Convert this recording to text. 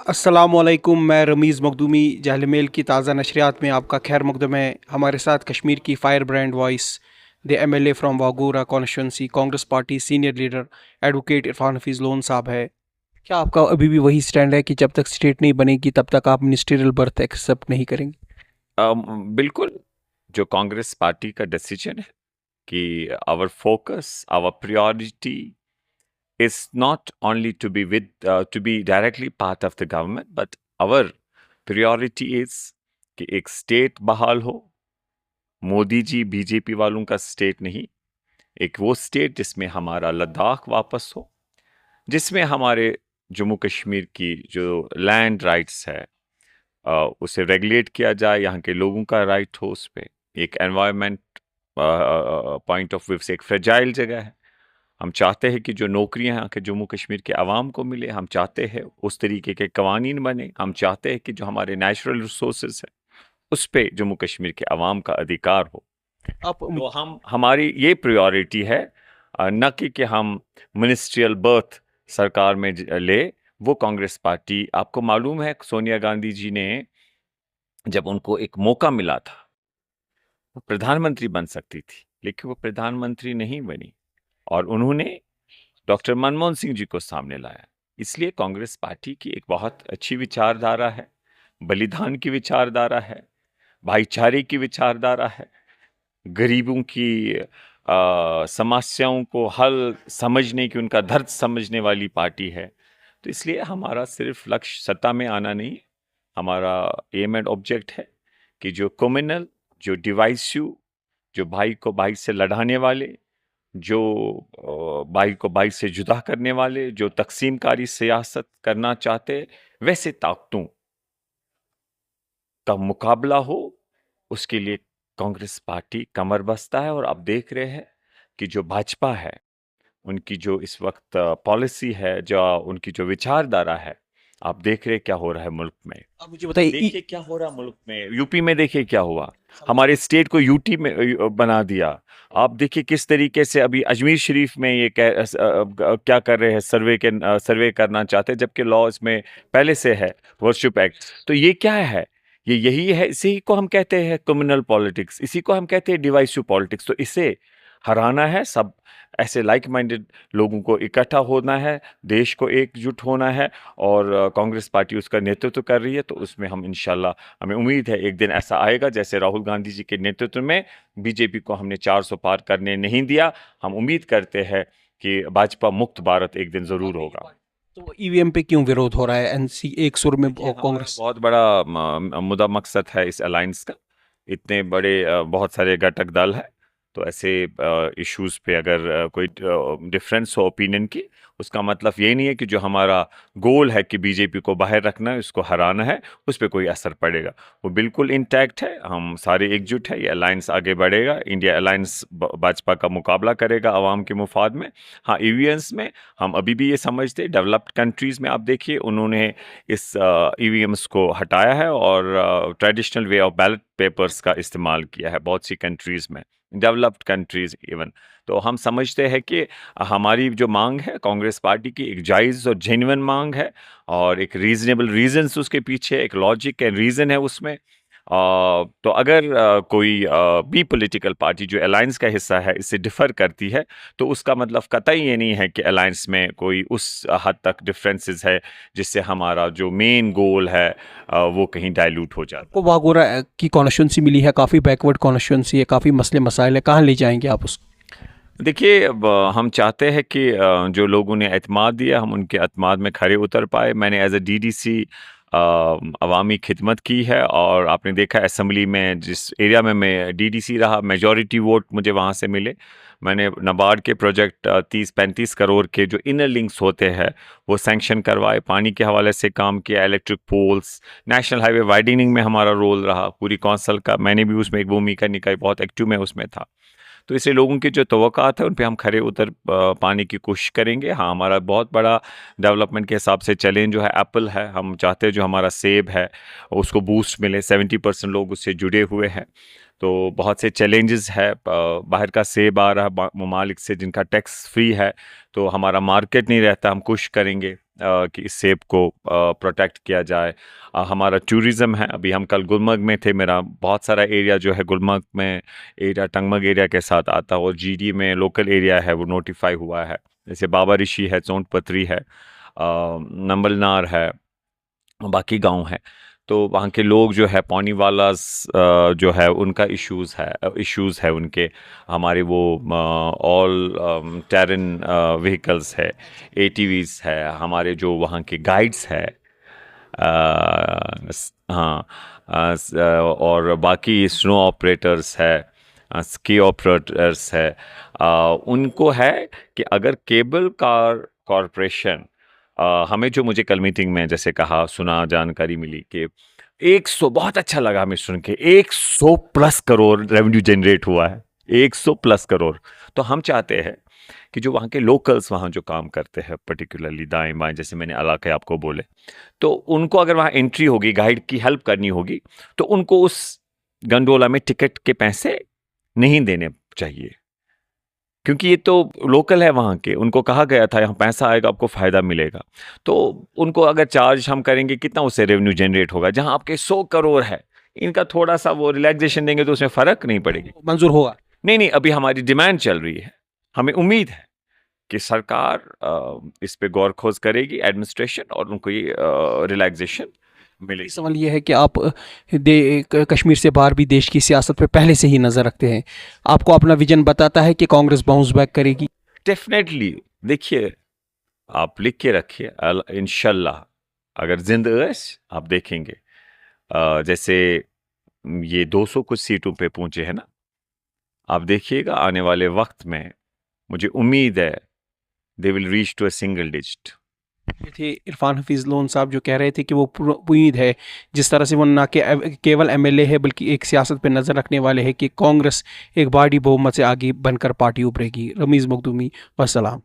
अस्सलामुअलैकुम। मैं रमीज़ मखदूमी जहलमेल की ताज़ा नशरियात में आपका खैर मकदम है। हमारे साथ कश्मीर की fire brand voice the MLA from Wagoora constituency Congress party senior leader advocate Irfan Hafeez Lone sahab है। क्या आपका अभी भी वही स्टैंड है कि जब तक स्टेट नहीं बनेगी तब तक आप मिनिस्ट्रियल बर्थ एक्सेप्ट नहीं करेंगे? बिल्कुल, जो कांग्रेस पार्टी का डिसीजन है कि our focus, our priority is not only to be directly part of the government, but our priority is कि एक स्टेट बहाल हो। मोदी जी बीजेपी वालों का स्टेट नहीं, एक वो स्टेट जिसमें हमारा लद्दाख वापस हो, जिसमें हमारे जम्मू कश्मीर की जो लैंड राइट्स है उसे रेगुलेट किया जाए, यहाँ के लोगों का राइट हो उस पे। एक एनवायरनमेंट पॉइंट ऑफ व्यू से एक फ्रेजाइल जगह है। हम चाहते हैं कि जो नौकरियां यहाँ के जम्मू कश्मीर के आवाम को मिले, हम चाहते हैं उस तरीके के कवानीन बने, हम चाहते हैं कि जो हमारे नेचुरल रिसोर्सेज है उस पे जम्मू कश्मीर के आवाम का अधिकार हो। आप तो हम हमारी ये प्रायोरिटी है, न कि हम मिनिस्ट्रियल बर्थ सरकार में ले। वो कांग्रेस पार्टी, आपको मालूम है सोनिया गांधी जी ने जब उनको एक मौका मिला था, वो प्रधानमंत्री बन सकती थी, लेकिन वो प्रधानमंत्री नहीं बनी और उन्होंने डॉक्टर मनमोहन सिंह जी को सामने लाया। इसलिए कांग्रेस पार्टी की एक बहुत अच्छी विचारधारा है, बलिदान की विचारधारा है, भाईचारे की विचारधारा है, गरीबों की समस्याओं को हल समझने की, उनका दर्द समझने वाली पार्टी है। तो इसलिए हमारा सिर्फ लक्ष्य सत्ता में आना नहीं, हमारा एम एंड ऑब्जेक्ट है कि जो कम्युनल, जो डिवाइसिव, जो भाई को भाई से लड़ाने वाले, जो भाई को भाई से जुदा करने वाले, जो तकसीमकारी सियासत करना चाहते, वैसे ताकतों का मुकाबला हो, उसके लिए कांग्रेस पार्टी कमर बस्ता है। और आप देख रहे हैं कि जो भाजपा है, उनकी जो इस वक्त पॉलिसी है, जो उनकी जो विचारधारा है, आप देख रहे हैं क्या हो रहा है मुल्क में। आप मुझे बताइए देखिए क्या हो रहा मुल्क में, यूपी में देखिए क्या हुआ, हमारे स्टेट को यूटी में बना दिया। आप देखिए किस तरीके से अभी अजमेर शरीफ में ये क्या कर रहे हैं, सर्वे करना चाहते हैं, जबकि लॉ इसमें पहले से है, वर्शिप एक्ट। तो ये क्या है, ये यही है, इसी को हम कहते हैं कम्युनल पॉलिटिक्स, इसी को हम कहते हैं डिवाइसिव पॉलिटिक्स। तो इसे हराना है, सब ऐसे लाइक माइंडेड लोगों को इकट्ठा होना है, देश को एकजुट होना है, और कांग्रेस पार्टी उसका नेतृत्व कर रही है। तो उसमें हम इंशाल्लाह, हमें उम्मीद है एक दिन ऐसा आएगा जैसे राहुल गांधी जी के नेतृत्व में बीजेपी को हमने 400 पार करने नहीं दिया। हम उम्मीद करते हैं कि भाजपा मुक्त भारत एक दिन जरूर होगा। तो EVM पे क्यों विरोध हो रहा है? NC एक सुर में देखिए हमारा कांग्रेस। बहुत बड़ा मुद्दा मकसद है इस अलायंस का। इतने बड़े बहुत सारे घटक दल है, तो ऐसे इश्यूज पे अगर कोई डिफरेंस हो ओपिनियन की, उसका मतलब ये नहीं है कि जो हमारा गोल है कि बीजेपी को बाहर रखना है, उसको हराना है, उस पर कोई असर पड़ेगा। वो बिल्कुल इंटैक्ट है, हम सारे एकजुट है, ये अलायंस आगे बढ़ेगा। इंडिया अलायंस भाजपा का मुकाबला करेगा आवाम के मुफाद में। हाँ, ईवीएम्स में हम अभी भी ये समझते, डेवलप्ड कंट्रीज़ में आप देखिए उन्होंने इस ईवीएम्स को हटाया है और traditional way of ballot papers का इस्तेमाल किया है बहुत सी कंट्रीज़ में, डेवलप्ड कंट्रीज़ इवन। तो हम समझते हैं कि हमारी जो मांग है कांग्रेस पार्टी की, एक जायज़ और जेन्युइन मांग है, और एक रीज़नेबल रीज़न्स उसके पीछे, एक लॉजिक एंड रीज़न है उसमें। तो अगर कोई भी पॉलिटिकल पार्टी जो अलायंस का हिस्सा है इससे डिफ़र करती है, तो उसका मतलब कतई ये नहीं है कि अलायंस में कोई उस हद तक डिफरेंसेस है जिससे हमारा जो मेन गोल है वो कहीं डाइल्यूट हो जाता को है। वागोरा की कॉन्स्टिट्यूंसी मिली है, काफ़ी बैकवर्ड कॉन्स्टिट्यूंसी है, काफ़ी मसले मसाइल है, कहाँ ले जाएंगे आप उसको? देखिए, अब हम चाहते हैं कि जो लोगों ने एतमाद दिया, हम उनके एतमाद में खरे उतर पाए। मैंने एज ए डीडीसी अवामी खिदमत की है, और आपने देखा असेंबली में जिस एरिया में मैं डीडीसी रहा, मेजॉरिटी वोट मुझे वहाँ से मिले। मैंने नाबार्ड के प्रोजेक्ट 30-35 करोड़ के जो इनर लिंक्स होते हैं वो सैंक्शन करवाए, पानी के हवाले से काम किया, electric poles, national highway widening में हमारा रोल रहा पूरी कौंसल का, मैंने भी उसमें एक भूमिका निभाई, बहुत एक्टिव में उसमें था। तो इसलिए लोगों की जो तवक्कात है उन पे हम खरे उतर पाने की कोशिश करेंगे। हाँ, हमारा बहुत बड़ा डेवलपमेंट के हिसाब से चैलेंज जो है एप्पल है। हम चाहते हैं जो हमारा सेब है उसको बूस्ट मिले, 70% लोग उससे जुड़े हुए हैं। तो बहुत से चैलेंजेस है, बाहर का सेब आ रहा है ममालिक से जिनका टैक्स फ्री है, तो हमारा मार्केट नहीं रहता। हम कोशिश करेंगे कि इस सेब को प्रोटेक्ट किया जाए। हमारा टूरिज़्म है, अभी हम कल गुलमर्ग में थे, मेरा बहुत सारा एरिया जो है गुलमर्ग में एरिया टंगमर्ग एरिया के साथ आता है, और जीडी में लोकल एरिया है वो नोटिफाई हुआ है, जैसे बाबा ऋषि है, चौंट पत्री है, नंबलनार है, बाकी गांव है। तो वहाँ के लोग जो है पौनीवालास जो है उनका इश्यूज़ है उनके, हमारे वो ऑल टेरन व्हीकल्स है, एटीवीज़ है, हमारे जो वहाँ के गाइड्स है, हाँ, और बाकी स्नो ऑपरेटर्स है, स्की ऑपरेटर्स है, उनको है कि अगर केबल कार कॉरपोरेशन हमें, जो मुझे कल मीटिंग में जैसे कहा सुना जानकारी मिली कि 100, बहुत अच्छा लगा हमें सुन के, 100 प्लस करोड़ रेवेन्यू जनरेट हुआ है, 100 प्लस करोड़। तो हम चाहते हैं कि जो वहाँ के लोकल्स वहाँ जो काम करते हैं, पर्टिकुलरली दाएं बाएं, जैसे मैंने इलाके आपको बोले, तो उनको अगर वहाँ एंट्री होगी, गाइड की हेल्प करनी होगी, तो उनको उस गंडोला में टिकट के पैसे नहीं देने चाहिए, क्योंकि ये तो लोकल है वहाँ के, उनको कहा गया था यहाँ पैसा आएगा आपको फ़ायदा मिलेगा। तो उनको अगर चार्ज हम करेंगे, कितना उससे रेवेन्यू जनरेट होगा, जहाँ आपके 100 करोड़ है, इनका थोड़ा सा वो रिलैक्सेशन देंगे तो उसमें फ़र्क नहीं पड़ेगी। मंजूर होगा? नहीं, अभी हमारी डिमांड चल रही है, हमें उम्मीद है कि सरकार इस पे गौर खोज करेगी, एडमिनिस्ट्रेशन, और उनको ये रिलैक्सेशन मिलेगी। सवाल ये है कि आप कश्मीर से बाहर भी देश की सियासत पे पहले से ही नज़र रखते हैं, आपको अपना विजन बताता है कि कांग्रेस बाउंस बैक करेगी? डेफिनेटली, देखिए आप लिख के रखिए, इंशाल्लाह अगर जिंदा आप देखेंगे, जैसे ये 200 कुछ सीटों पे पहुंचे हैं ना, आप देखिएगा आने वाले वक्त में, मुझे उम्मीद है they will reach to a single digit. ये थे इरफान हफीज़ लोन साहब, जो कह रहे थे कि वो उम्मीद है, जिस तरह से वो ना केवल एमएलए है बल्कि एक सियासत पे नज़र रखने वाले हैं, कि कांग्रेस एक बड़ी बहुमत से आगे बनकर पार्टी उभरेगी। रमीज़ मखदूमी, वस्सलाम।